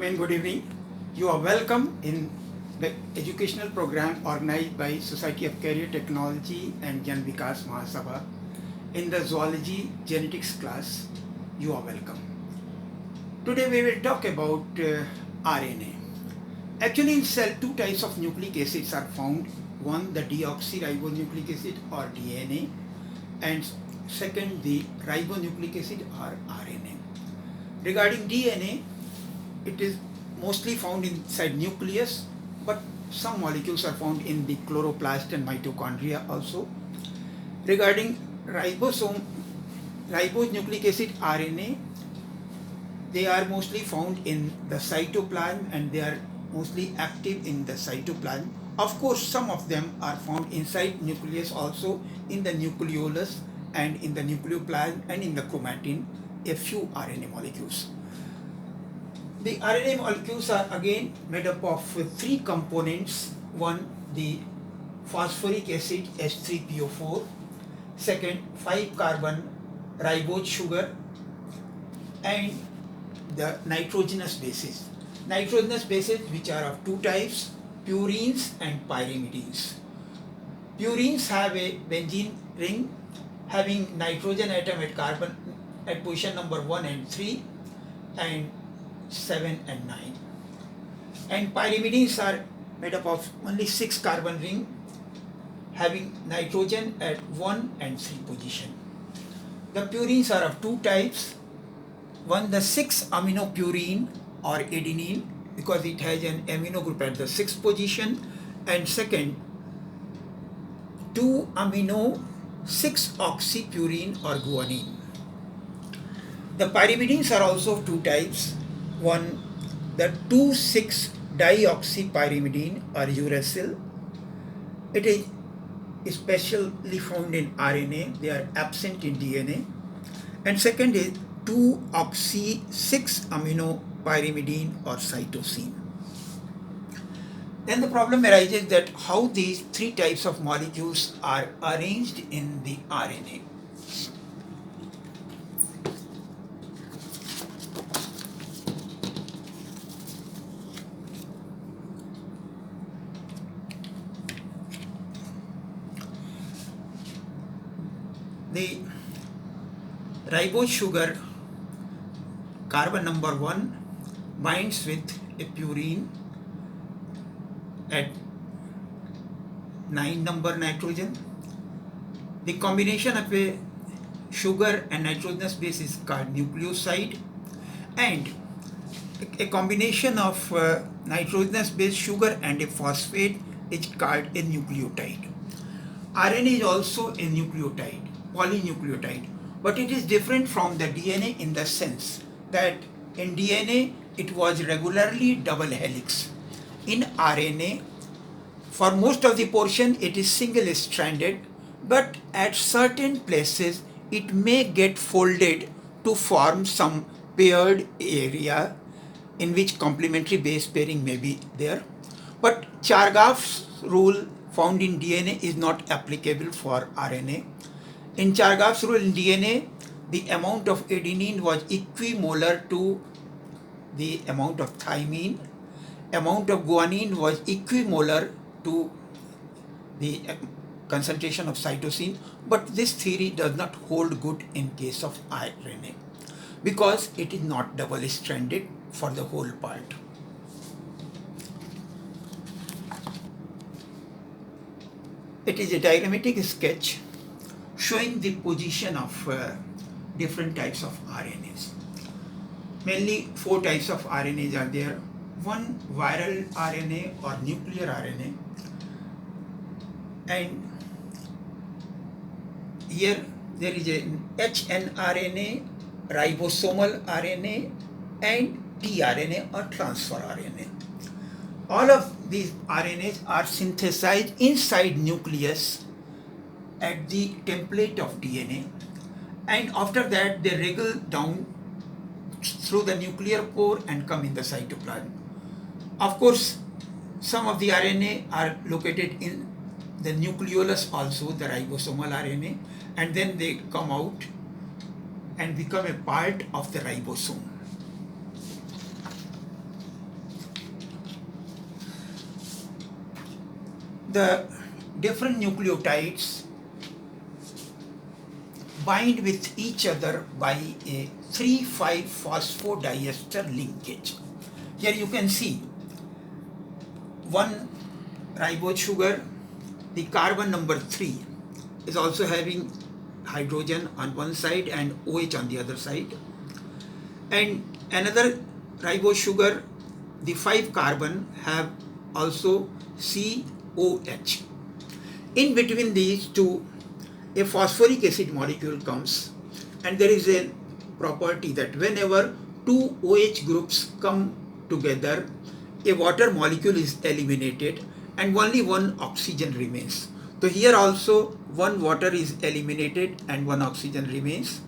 gentlemen, good evening. You are welcome in the educational program organized by Society of Career Technology and Jan Vikas Mahasabha. In the zoology genetics class, you are welcome. Today we will talk about RNA. Actually, in cell, two types of nucleic acids are found. One, the deoxyribonucleic acid or DNA, and second, the ribonucleic acid or RNA. Regarding DNA, it is mostly found inside nucleus, but some molecules are found in the chloroplast and mitochondria also. Regarding ribonucleic acid RNA, they are mostly found in the cytoplasm and they are mostly active in the cytoplasm. Of course, some of them are found inside nucleus also, in the nucleolus and in the nucleoplasm and in the chromatin, a few RNA molecules. The RNA molecules are again made up of three components. One, the phosphoric acid H3PO4. Second, 5-carbon ribose sugar, and the nitrogenous bases. Nitrogenous bases which are of two types, purines and pyrimidines. Purines have a benzene ring having nitrogen atom at position number 1 and 3 and 7 and 9. And pyrimidines are made up of only 6 carbon ring having nitrogen at 1 and 3 position. The purines are of two types. One, the 6-amino purine or adenine, because it has an amino group at the 6th position, and second, 2-amino 6-oxypurine or guanine. The pyrimidines are also of two types. One, the 2,6-dioxypyrimidine or uracil. It is especially found in RNA, they are absent in DNA. And second is 2-oxy-6-aminopyrimidine or cytosine. Then the problem arises that how these three types of molecules are arranged in the RNA. The ribose sugar, carbon number 1, binds with a purine at 9 number nitrogen. The combination of a sugar and nitrogenous base is called nucleoside, and a combination of nitrogenous base, sugar and a phosphate is called a nucleotide. RNA is also a nucleotide, polynucleotide, but it is different from the DNA in the sense that in DNA it was regularly double helix. In RNA, for most of the portion it is single stranded, but at certain places it may get folded to form some paired area in which complementary base pairing may be there. But Chargaff's rule found in DNA is not applicable for RNA. In Chargaff's rule in DNA, the amount of adenine was equimolar to the amount of thymine. Amount of guanine was equimolar to the concentration of cytosine. But this theory does not hold good in case of RNA because it is not double stranded for the whole part. It is a diagrammatic sketch showing the position of different types of RNAs. Mainly 4 types of RNAs are there. One, viral RNA or nuclear RNA, and here there is a hnRNA, ribosomal RNA, and tRNA or transfer RNA. All of these RNAs are synthesized inside nucleus at the template of DNA, and after that they wriggle down through the nuclear pore and come in the cytoplasm. Of course, some of the RNA are located in the nucleolus also, the ribosomal RNA, and then they come out and become a part of the ribosome. the different nucleotides bind with each other by a 3,5 phosphodiester linkage. Here you can see one ribose sugar, the carbon number 3 is also having hydrogen on one side and OH on the other side, and another ribose sugar, the 5 carbon have also COH. In between these two, a phosphoric acid molecule comes, and there is a property that whenever two OH groups come together, a water molecule is eliminated and only one oxygen remains. So here also one water is eliminated and one oxygen remains.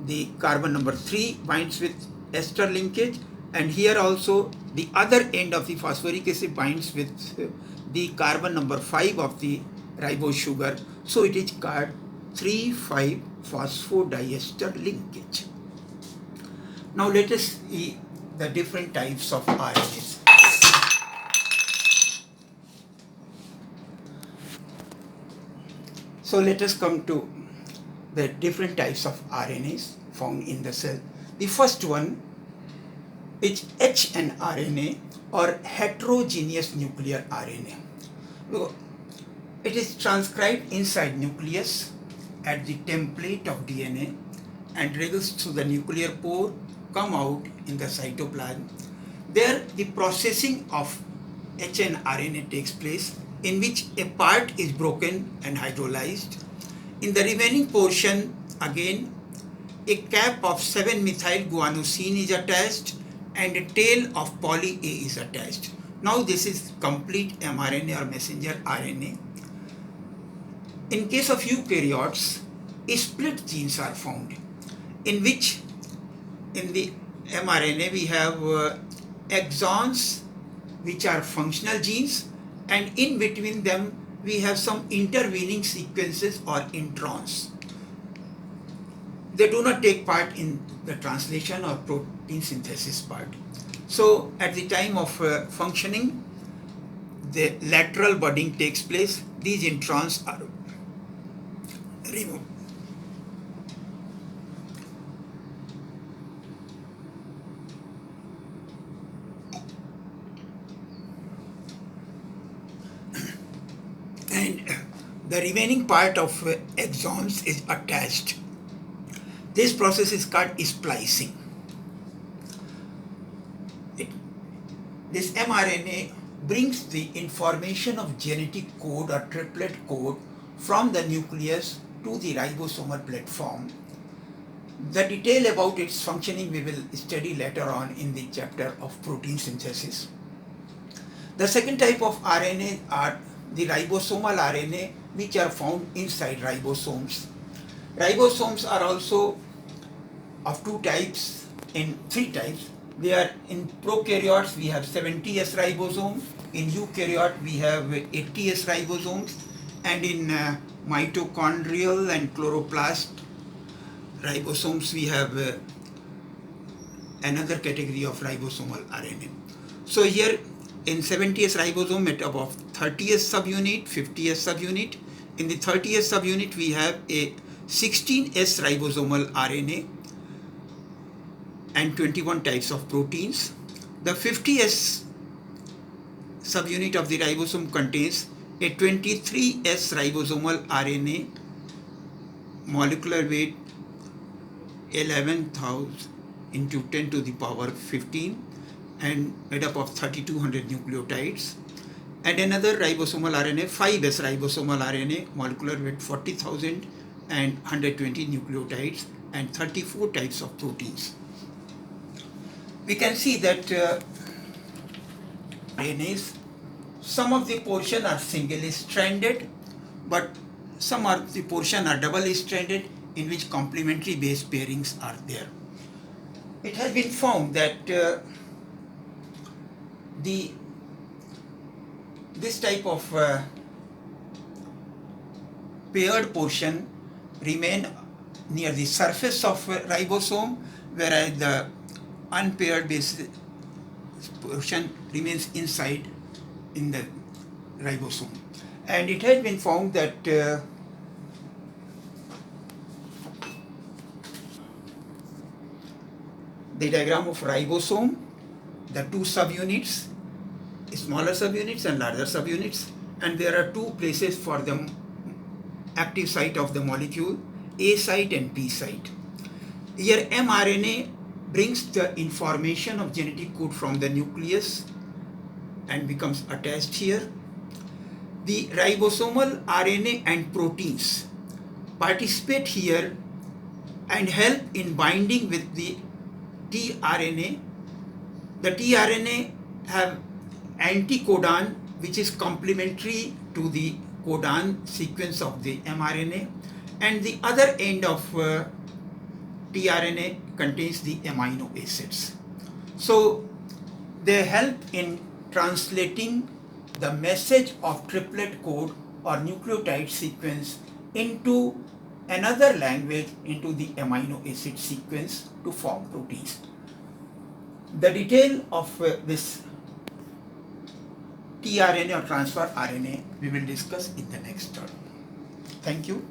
The carbon number 3 binds with ester linkage, and here also the other end of the phosphoric acid binds with the carbon number 5 of the ribose sugar. So it is called 3,5 phosphodiester linkage. Now let us see the different types of RNAs. So let us come to the different types of RNAs found in the cell. The first one is hnRNA, or heterogeneous nuclear RNA. It is transcribed inside nucleus at the template of DNA and travels through the nuclear pore, come out in the cytoplasm. There the processing of hnRNA takes place, in which a part is broken and hydrolyzed. In the remaining portion, again, a cap of 7-methylguanosine is attached and a tail of poly A is attached. Now this is complete mRNA or messenger RNA. In case of eukaryotes, split genes are found, in which in the mRNA we have exons, which are functional genes, and in between them we have some intervening sequences or introns. They do not take part in the translation or protein synthesis part. So at the time of functioning, the lateral budding takes place. These introns are removed. And the remaining part of exons is attached. This process is called splicing. This mRNA brings the information of genetic code or triplet code from the nucleus to the ribosomal platform. The detail about its functioning we will study later on in the chapter of protein synthesis. The second type of RNA are the ribosomal RNA, which are found inside ribosomes. Ribosomes are also of two types, in three types. They are in prokaryotes we have 70S ribosomes, in eukaryote we have 80S ribosomes, and in mitochondrial and chloroplast ribosomes we have another category of ribosomal RNA. So here in 70S ribosome at above 30S subunit, 50S subunit. In the 30S subunit we have a 16S ribosomal RNA and 21 types of proteins. The 50S subunit of the ribosome contains a 23S ribosomal RNA, molecular weight 11,000 into 10 to the power 15, and made up of 3200 nucleotides, and another ribosomal RNA, 5S ribosomal RNA, molecular weight 40,000 and 120 nucleotides and 34 types of proteins. We can see that RNAs, some of the portion are single stranded, but some of the portion are double stranded, in which complementary base pairings are there. It has been found that this type of paired portion remain near the surface of ribosome, whereas the unpaired base portion remains inside in the ribosome. And it has been found that the diagram of ribosome, the two subunits, smaller subunits and larger subunits, and there are two places for the active site of the molecule, A site and B site. Here mRNA brings the information of genetic code from the nucleus and becomes attached here. The ribosomal RNA and proteins participate here and help in binding with the tRNA. The tRNA have anticodon which is complementary to the codon sequence of the mRNA, and the other end of tRNA contains the amino acids. So they help in translating the message of triplet code or nucleotide sequence into another language, into the amino acid sequence to form proteins. The detail of this tRNA or transfer RNA we will discuss in the next term. Thank you.